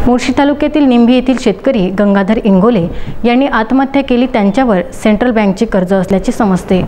मोर्शी तालुक्यातील निंभी येथील शेतकरी गंगाधर इंगोले यांनी आत्महत्या केली। त्यांच्यावर सेंट्रल बँकचे कर्ज असल्याचे समजते।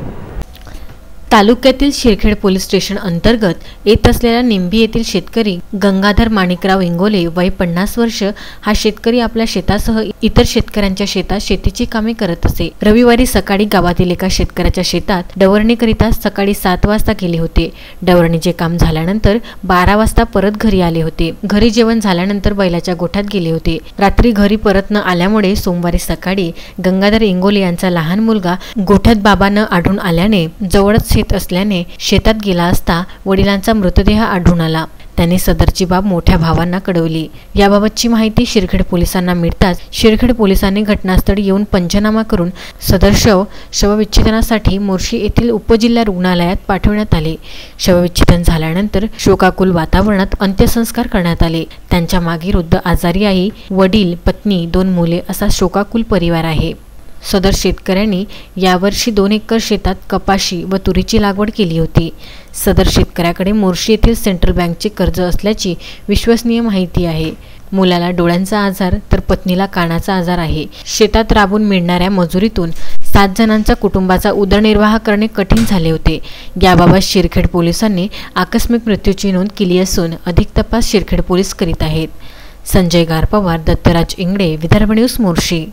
तालुक्यातील शिरखेड पोलीस स्टेशन अंतर्गत येत असलेल्या निंभी येथील शेतकरी गंगाधर माणिकराव इंगोले वय 50 वर्ष हा शेतकरी आपल्या शेतासह इतर शेतकऱ्यांच्या शेतात शेतीची कामे करत असे। रविवारी सकाळी गावातील एका शेतकऱ्याच्या शेतात डवरणीकरिता सकाळी 7 वाजता गेले होते। डवरणीचे काम झाल्यानंतर 12 वाजता परत घरी आले होते। घरी जेवण झाल्यानंतर बैलाच्या गोठ्यात गेले होते। रात्री घरी परत न आल्यामुळे सोमवारी सकाळी गंगाधर इंगोले यांचा लहान मुलगा गोठ्यात बाबा न आढळून आल्याने जवळच शेत असल्याने शेतात गेला असता वडिलांचा मृतदेह आढळून आला। त्यांनी सदरची बाब मोठ्या भावांना कळवली। याबाबतची माहिती शिरखेड पोलिसांना मिळताच शिरखेड पोलिसांनी घटनास्थळी येऊन पंचनामा करून सदर शवविच्छेदनासाठी मोर्शी येथील उपजिल्हा रुग्णालयात पाठवण्यात आले। शवविच्छेदन झाल्यानंतर शोकाकुल वातावरणात अंत्यसंस्कार करण्यात आले। त्यांच्या मागे वृद्ध आजारी आई, वडील, पत्नी, 2 मुले असा शोकाकुल परिवार आहे। सदर शेतकऱ्यांनी यावर्षी 2 एकर शेतात कपाशी व तुरीची लागवड केली होती। सदर शेतकऱ्याकडे मोर्शी येथील सेंट्रल बँकचे कर्ज असल्याची विश्वसनीय माहिती आहे। मुलाला डोळ्यांचा आजार तर पत्नीला कानाचा आजार आहे। शेतात राबून मिळणाऱ्या मजुरीतून 7 जणांचा कुटुंबाचा उदरनिर्वाह करणे कठीण झाले होते। याबाबत शिरखेड पोलिसांनी आकस्मिक मृत्यूची नोंद केली असून अधिक तपास शिरखेड पोलीस करीत आहेत। संजय गारपवार, दत्तराज इंगळे, विदर्भ न्यूज, मोर्शी।